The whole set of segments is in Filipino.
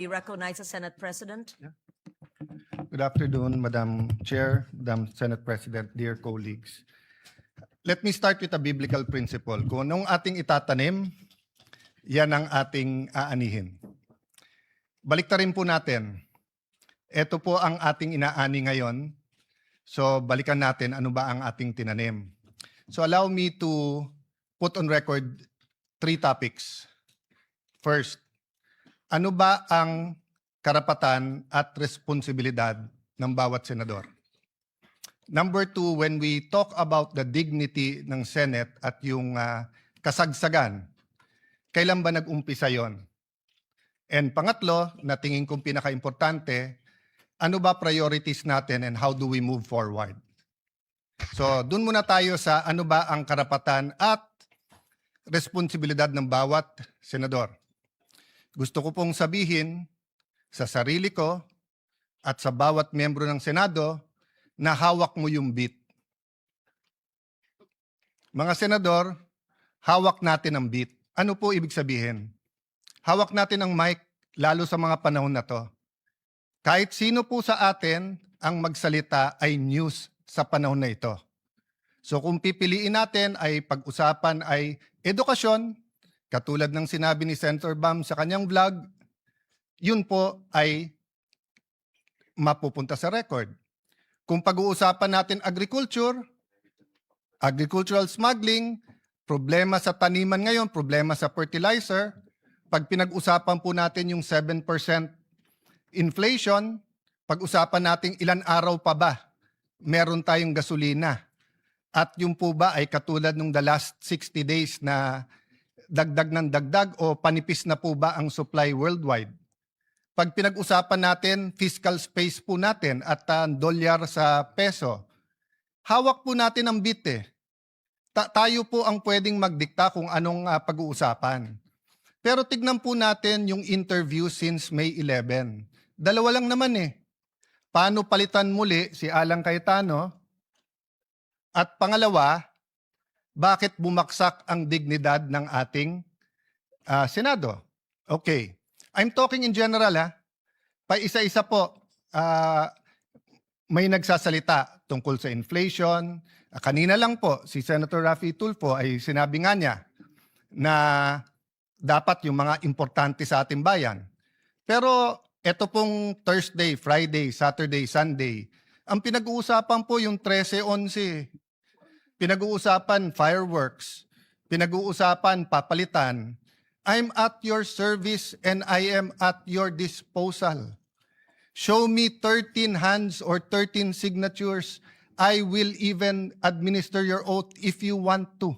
We recognize the Senate President. Good afternoon, Madam Chair, Madam Senate President, dear colleagues. Let me start with a biblical principle. Kung anong ating itatanim, yan ang ating aanihin. Baliktarin po natin. Ito po ang ating inaani ngayon. So balikan natin ano ba ang ating tinanim. So allow me to put on record 3 topics. First, ano ba ang karapatan at responsibilidad ng bawat senador? Number 2, when we talk about the dignity ng Senate at yung kasagsagan, kailan ba nag-umpisa yon? And pangatlo, na tingin kong pinaka-importante, ano ba priorities natin and how do we move forward? So, dun muna tayo sa ano ba ang karapatan at responsibilidad ng bawat senador. Gusto ko pong sabihin sa sarili ko at sa bawat miyembro ng Senado na hawak mo yung beat. Mga senador, hawak natin ang beat. Ano po ibig sabihin? Hawak natin ang mic, lalo sa mga panahon na to. Kahit sino po sa atin ang magsalita ay news sa panahon na ito. So kung pipiliin natin ay pag-usapan ay edukasyon, katulad ng sinabi ni Senator Bam sa kanyang vlog, yun po ay mapupunta sa record. Kung pag-uusapan natin agriculture, agricultural smuggling, problema sa taniman ngayon, problema sa fertilizer, pag pinag-usapan po natin yung 7% inflation, pag-usapan natin ilan araw pa ba meron tayong gasolina. At yung po ba ay katulad nung the last 60 days na dagdag ng dagdag o panipis na po ba ang supply worldwide? Pag pinag-usapan natin, fiscal space po natin at dolyar sa peso, hawak po natin ang beat eh. Tayo po ang pwedeng magdikta kung anong pag-uusapan. Pero tignan po natin yung interview since May 11. Dalawa lang naman eh. Paano palitan muli si Alan Cayetano? At pangalawa, bakit bumaksak ang dignidad ng ating Senado? Okay. I'm talking in general ha. Pa-isa-isa po, may nagsasalita tungkol sa inflation. Kanina lang po, si Senator Raffy Tulfo ay sinabi nga niya na dapat yung mga importante sa ating bayan. Pero ito pong Thursday, Friday, Saturday, Sunday, ang pinag-uusapan po yung 13-11. Pinag-uusapan fireworks. Pinag-uusapan papalitan. I'm at your service and I am at your disposal. Show me 13 hands or 13 signatures. I will even administer your oath if you want to.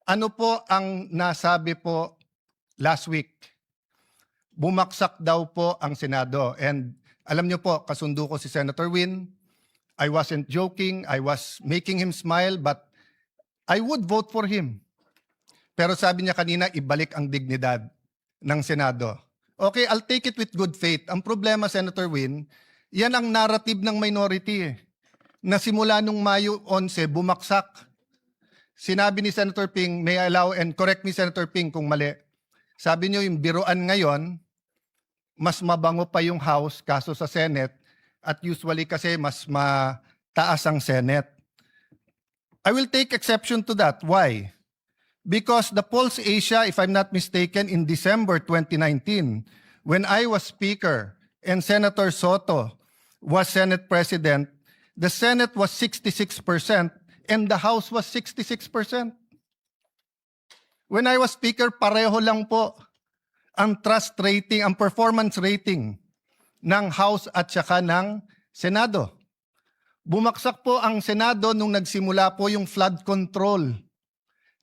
Ano po ang nasabi po last week? Bumaksak daw po ang Senado. And alam niyo po, kasundo ko si Senator Win. I wasn't joking. I was making him smile, but I would vote for him. Pero sabi niya kanina, ibalik ang dignidad ng Senado. Okay, I'll take it with good faith. Ang problema, Senator Win, yan ang narrative ng minority eh. Na simula nung Mayo 11, bumaksak. Sinabi ni Senator Ping, may I allow and correct me Senator Ping kung mali. Sabi niyo yung biruan ngayon, mas mabango pa yung House kaso sa Senate at usually kasi mas mataas ang Senate. I will take exception to that. Why? Because the Pulse Asia, if I'm not mistaken, in December 2019, when I was Speaker and Senator Soto was Senate President, the Senate was 66% and the House was 66%. When I was Speaker, pareho lang po ang trust rating, ang performance rating ng House at saka ng Senado. Bumaksak po ang Senado nung nagsimula po yung flood control.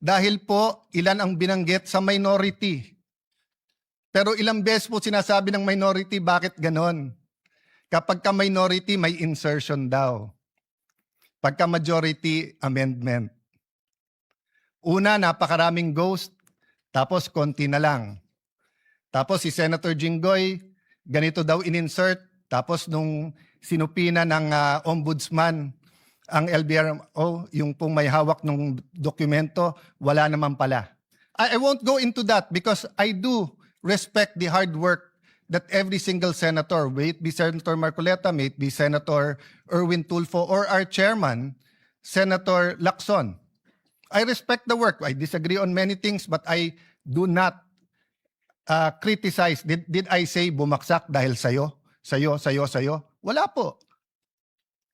Dahil po ilan ang binanggit sa minority. Pero ilang beses po sinasabi ng minority, bakit ganon? Kapag ka minority, may insertion daw. Pagka majority, amendment. Una, napakaraming ghost, tapos konti na lang. Tapos si Senator Jinggoy, ganito daw in-insert, tapos nung sinupina ng ombudsman, ang LBRO, yung pong may hawak ng dokumento, wala naman pala. I won't go into that because I do respect the hard work that every single senator, may it be Senator Marcoleta, may it be Senator Erwin Tulfo, or our chairman, Senator Lacson. I respect the work. I disagree on many things, but I do not criticize. Did I say bumaksak dahil sayo? Wala po.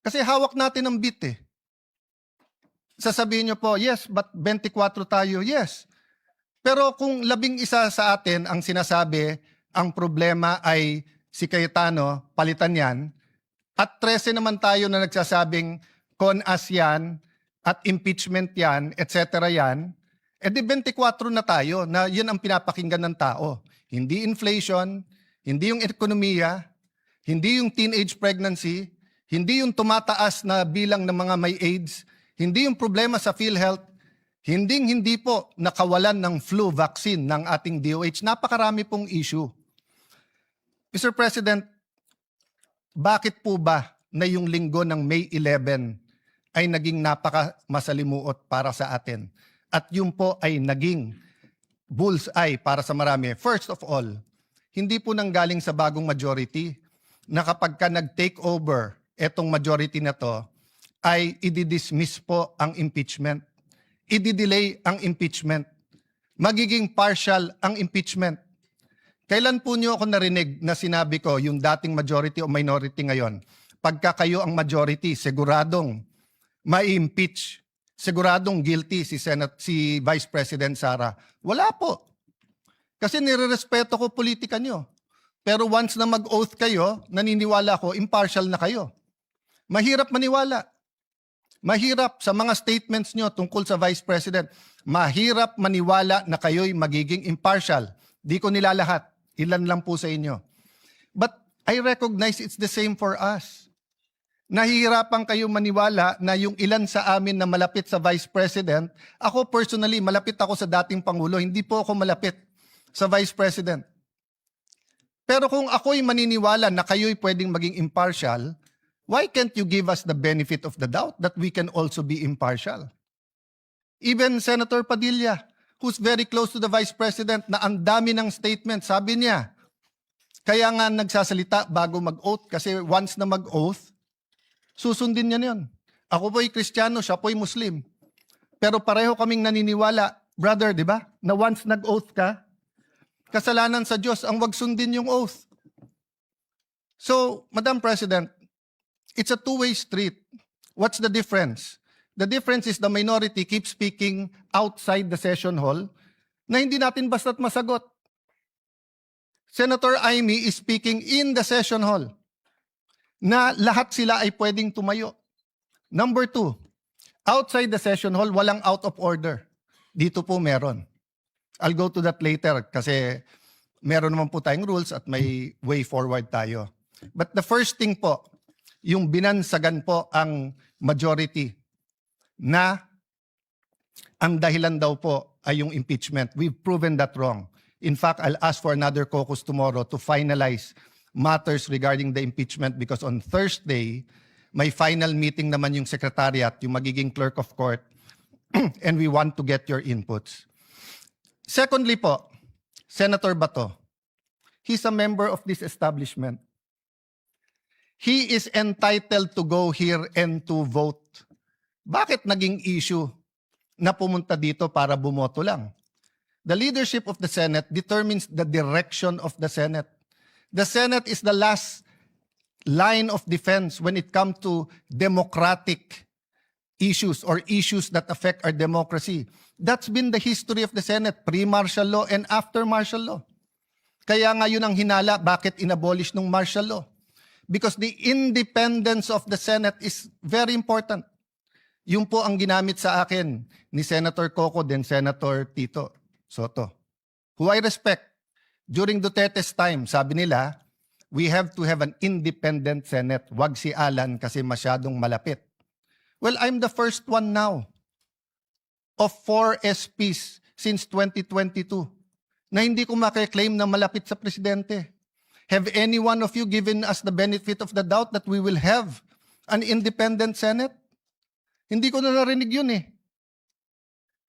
Kasi hawak natin ang beat eh. Sasabihin nyo po, yes, but 24 tayo, yes. Pero kung 11 sa atin ang sinasabi, ang problema ay si Cayetano, palitan yan, at 13 naman tayo na nagsasabing con-as yan, at impeachment yan, etc. yan, edi 24 na tayo na yun ang pinapakinggan ng tao. Hindi inflation, hindi yung ekonomiya, hindi yung teenage pregnancy, hindi yung tumataas na bilang ng mga may AIDS, hindi yung problema sa PhilHealth, hindi po nakawalan ng flu vaccine ng ating DOH. Napakarami pong issue. Mr. President, bakit po ba na yung linggo ng May 11 ay naging napaka-masalimuot para sa atin? At yun po ay naging bullseye para sa marami. First of all, hindi po nanggaling sa bagong majority na kapag ka nag-take over etong majority na to, ay i-dismiss po ang impeachment. I-delay ang impeachment. Magiging partial ang impeachment. Kailan po niyo ako narinig na sinabi ko yung dating majority o minority ngayon? Pagka kayo ang majority, siguradong ma-impeach. Siguradong guilty si Vice President Sara. Wala po. Kasi nirerespeto ko politika niyo. Pero once na mag-oath kayo, naniniwala ko, impartial na kayo. Mahirap maniwala. Mahirap sa mga statements nyo tungkol sa Vice President. Mahirap maniwala na kayo'y magiging impartial. Di ko nilalahat. Ilan lang po sa inyo. But I recognize it's the same for us. Nahihirapan kayo maniwala na yung ilan sa amin na malapit sa Vice President, ako personally, malapit ako sa dating Pangulo, hindi po ako malapit sa Vice President. Pero kung ako'y maniniwala na kayo'y pwedeng maging impartial, why can't you give us the benefit of the doubt that we can also be impartial? Even Senator Padilla, who's very close to the Vice President, na ang dami ng statement, sabi niya, kaya nga nagsasalita bago mag-oath kasi once na mag-oath, susundin niya yun. Ako po'y Kristiyano, siya po'y Muslim. Pero pareho kaming naniniwala, brother, di ba? Na once nag-oath ka, kasalanan sa Diyos ang wag sundin yung oath. So, Madam President, it's a two-way street. What's the difference? The difference is the minority keeps speaking outside the session hall na hindi natin basta't masagot. Senator Amy is speaking in the session hall na lahat sila ay pwedeng tumayo. Number 2, outside the session hall, walang out of order. Dito po meron. I'll go to that later kasi meron naman po tayong rules at may way forward tayo. But the first thing po, yung binansagan po ang majority na ang dahilan daw po ay yung impeachment. We've proven that wrong. In fact, I'll ask for another caucus tomorrow to finalize matters regarding the impeachment because on Thursday, may final meeting naman yung secretariat, yung magiging clerk of court, and we want to get your inputs. Secondly po, Senator Bato, he's a member of this establishment. He is entitled to go here and to vote. Bakit naging issue na pumunta dito para bumoto lang? The leadership of the Senate determines the direction of the Senate. The Senate is the last line of defense when it comes to democratic issues or issues that affect our democracy. That's been the history of the Senate, pre-martial law and after martial law. Kaya nga yun ang hinala, bakit inabolish ng martial law? Because the independence of the Senate is very important. Yun po ang ginamit sa akin ni Senator Coco then Senator Tito Soto, who I respect. During Duterte's time, sabi nila, we have to have an independent Senate. Wag si Alan kasi masyadong malapit. Well, I'm the first one now of 4 SPs since 2022 na hindi ko makiklaim na malapit sa presidente. Have any one of you given us the benefit of the doubt that we will have an independent Senate? Hindi ko na narinig yun eh.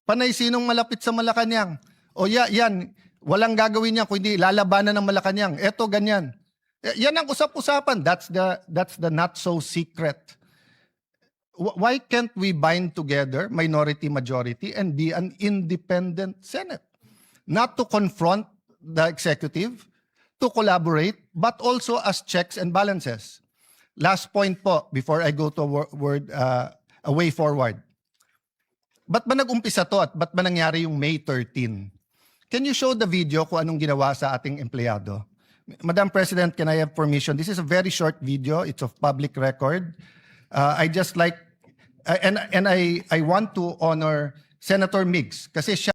Panay sinong malapit sa Malacanang. O yan, Walang gagawin niya kundi lalabanan ng Malacanang. Eto ganyan. Yan ang usap-usapan. That's the not so secret. Why can't we bind together minority majority and be an independent Senate? Not to confront the executive, to collaborate, but also as checks and balances. Last point po before I go to a way forward. Ba't ba nag-umpisa to at ba't ba nangyari yung May 13? Can you show the video kung anong ginawa sa ating empleyado? Madam President, can I have permission? This is a very short video. It's of public record. I just like, and I want to honor Senator Migs kasi siya